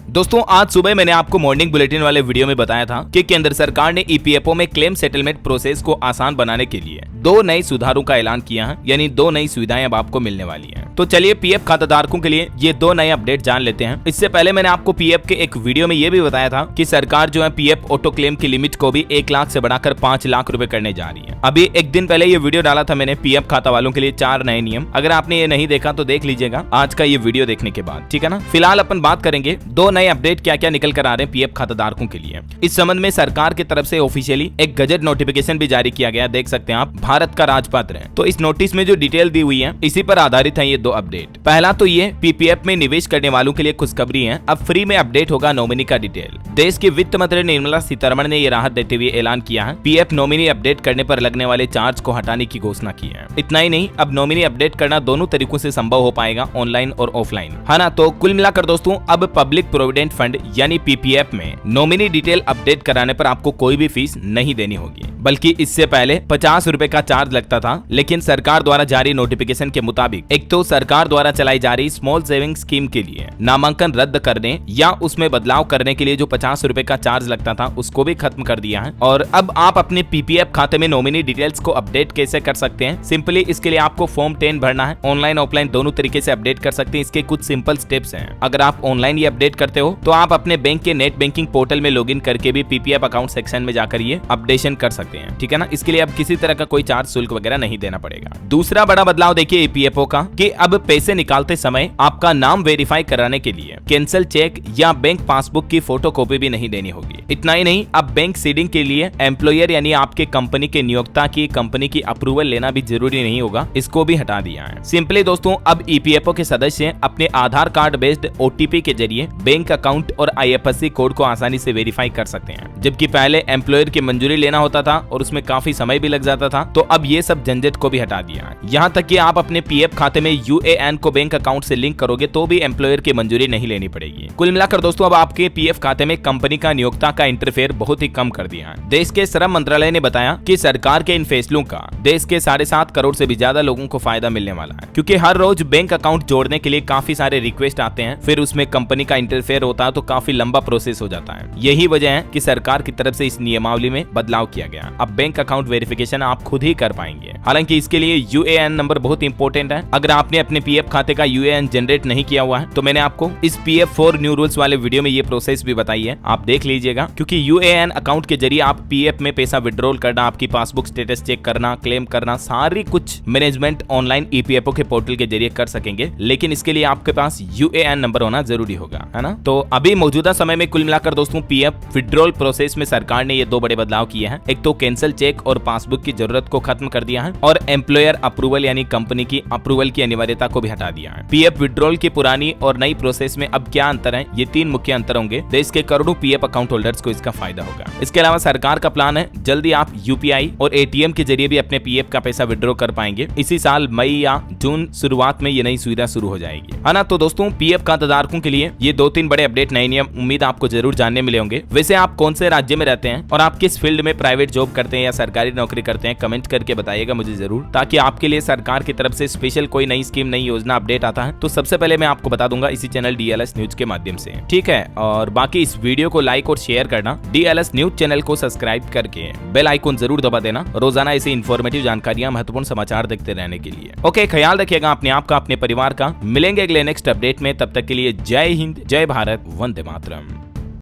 दोस्तों आज सुबह मैंने आपको मॉर्निंग बुलेटिन वाले वीडियो में बताया था कि केंद्र सरकार ने ईपीएफओ में क्लेम सेटलमेंट प्रोसेस को आसान बनाने के लिए 2 नए सुधारों का ऐलान किया है, यानी 2 नई सुविधाएं अब आपको मिलने वाली हैं। तो चलिए पीएफ खाताधारकों के लिए ये 2 नए अपडेट जान लेते हैं। इससे पहले मैंने आपको पीएफ के एक वीडियो में ये भी बताया था कि सरकार जो है पीएफ ऑटो क्लेम की लिमिट को भी 1 लाख से बढ़ाकर 5 लाख रुपए करने जा रही है। अभी एक दिन पहले ये वीडियो डाला था मैंने पीएफ खाता वालों के लिए 4 नए नियम। अगर आपने ये नहीं देखा तो देख लीजिएगा आज का ये वीडियो देखने के बाद, ठीक है ना। फिलहाल अपन बात करेंगे 2 नए अपडेट क्या क्या निकल कर आ रहे हैं पीएफ खाताधारकों के लिए। इस संबंध में सरकार की तरफ से ऑफिशियली एक गजट नोटिफिकेशन भी जारी किया गया, देख सकते हैं आप, भारत का राजपत्र है। तो इस नोटिस में जो डिटेल दी हुई है इसी पर आधारित है ये 2 अपडेट। पहला तो ये पीपीएफ में निवेश करने वालों के लिए खुशखबरी है, अब फ्री में अपडेट होगा नॉमिनी का डिटेल। देश की वित्त मंत्री निर्मला सीतारमण ने ये राहत देते हुए ऐलान किया है, पीएफ नॉमिनी अपडेट करने पर लगने वाले चार्ज को हटाने की घोषणा की है। इतना ही नहीं, अब नॉमिनी अपडेट करना दोनों तरीकों से संभव हो पाएगा, ऑनलाइन और ऑफलाइन, है ना। तो कुल मिलाकर दोस्तों अब पब्लिक प्रोविडेंट फंड यानी पीपीएफ में नॉमिनी डिटेल अपडेट कराने पर आपको कोई भी फीस नहीं देनी होगी, बल्कि इससे पहले 50 रुपए का चार्ज लगता था। लेकिन सरकार द्वारा जारी नोटिफिकेशन के मुताबिक एक तो सरकार द्वारा चलाई जा रही स्मॉल सेविंग स्कीम के लिए नामांकन रद्द करने या उसमें बदलाव करने के लिए जो 50 रुपए का चार्ज लगता था उसको भी खत्म कर दिया है। और अब आप अपने पीपीएफ खाते में नॉमिनी डिटेल्स को अपडेट कैसे कर सकते हैं, सिंपली इसके लिए आपको फॉर्म 10 भरना है। ऑनलाइन ऑफलाइन दोनों तरीके से अपडेट कर सकते हैं। इसके कुछ सिंपल स्टेप्स हैं। अगर आप ऑनलाइन ये अपडेट करते हो तो आप अपने बैंक के नेट बैंकिंग पोर्टल में लॉगिन करके भी पीपीएफ अकाउंट सेक्शन में जाकर ये अपडेशन कर सकते हैं, ठीक है ना। इसके लिए अब किसी तरह का कोई चार्ज शुल्क वगैरह नहीं देना पड़ेगा। दूसरा बड़ा बदलाव देखिए ईपीएफओ का कि अब पैसे निकालते समय आपका नाम वेरीफाई कराने के लिए कैंसिल चेक या बैंक पासबुक की फोटोकॉपी भी नहीं देनी होगी। इतना ही नहीं, अब बैंक सीडिंग के लिए एम्प्लॉयर यानी आपके कंपनी के नियोक्ता की कंपनी की अप्रूवल लेना भी जरूरी नहीं होगा, इसको भी हटा दिया है। सिंपली दोस्तों अब ईपीएफओ के सदस्य अपने आधार कार्ड बेस्ड ओटीपी के जरिए बैंक अकाउंट और आईएफएससी कोड को आसानी से वेरीफाई कर सकते हैं, जबकि पहले एम्प्लॉयर की मंजूरी लेना होता था और उसमें काफी समय भी लग जाता था। तो अब ये सब झंझट को भी हटा दिया है। यहाँ तक कि आप अपने पीएफ खाते में यूएएन को बैंक अकाउंट से लिंक करोगे तो भी एम्प्लॉयर की मंजूरी नहीं लेनी पड़ेगी। कुल मिलाकर दोस्तों अब आपके पीएफ खाते में कंपनी का नियोक्ता का इंटरफेयर बहुत ही कम कर दिया है। देश के श्रम मंत्रालय ने बताया कि सरकार के इन फैसलों का देश के 7.5 करोड़ से भी ज्यादा लोगों को फायदा मिलने वाला है, क्योंकि हर रोज बैंक अकाउंट जोड़ने के लिए काफी सारे रिक्वेस्ट आते हैं, फिर उसमें कंपनी का इंटरफेयर होता है तो काफी लंबा प्रोसेस हो जाता है। यही वजह है कि सरकार की तरफ से इस नियमावली में बदलाव किया गया। अब बैंक अकाउंट वेरिफिकेशन आप खुद ही कर पाएंगे। हालांकि इसके लिए यूएएन नंबर बहुत इंपॉर्टेंट है। अगर आपने अपने पीएफ खाते का यूएएन जनरेट नहीं किया हुआ है तो मैंने आपको इस पीएफ 4 न्यू रूल्स वाले वीडियो में ये प्रोसेस भी बताई है, आप देख लीजिएगा। क्योंकि यूएएन अकाउंट के जरिए आप पीएफ में पैसा विड्रॉल करना, आपकी पासबुक स्टेटस चेक करना, क्लेम करना, सारी कुछ मैनेजमेंट ऑनलाइन ईपीएफओ के पोर्टल के जरिए कर सकेंगे। लेकिन इसके लिए आपके पास यूएएन नंबर होना जरूरी होगा, है ना। तो अभी मौजूदा समय में कुल मिलाकर दोस्तों पीएफ विड्रॉल प्रोसेस में सरकार ने ये 2 बड़े बदलाव किए हैं। एक तो कैंसिल चेक और पासबुक की जरूरत को खत्म कर दिया है और एम्प्लॉयर अप्रूवल यानी कंपनी की अप्रूवल की अनिवार्यता को भी हटा दिया है। पीएफ विड्रॉल की पुरानी और नई प्रोसेस में अब क्या अंतर है, ये 3 मुख्य अंतर होंगे। देश के करोड़ों पीएफ अकाउंट होल्डर्स को इसका फायदा होगा। इसके अलावा सरकार का प्लान है जल्दी आप यूपीआई और एटीएम के जरिए भी अपने पीएफ का पैसा विड्रॉ कर पाएंगे। इसी साल मई या जून शुरुआत में ये नई सुविधा शुरू हो जाएगी, है ना। तो दोस्तों पीएफ खाताधारकों के लिए ये 2-3 बड़े अपडेट, नए नियम उम्मीद आपको जरूर जानने मिले होंगे। वैसे आप कौन से राज्य में रहते हैं और आप किस फील्ड में प्राइवेट जॉब करते हैं या सरकारी नौकरी करते हैं, कमेंट करके बताइएगा मुझे जरूर, ताकि आपके लिए सरकार की तरफ से स्पेशल कोई नई स्कीम, नई योजना अपडेट आता है तो सबसे पहले मैं आपको बता दूंगा इसी चैनल डीएलएस न्यूज के माध्यम से, ठीक है। और बाकी इस वीडियो को लाइक और शेयर करना, डीएलएस न्यूज चैनल को सब्सक्राइब करके बेल आइकन जरूर दबा देना, रोजाना ऐसी इंफॉर्मेटिव जानकारियां, महत्वपूर्ण समाचार देखते रहने के लिए। ओके, ख्याल रखिएगा अपने आप का, अपने परिवार का। मिलेंगे अगले नेक्स्ट अपडेट में, तब तक के लिए जय हिंद, जय भारत, वंदे मातरम।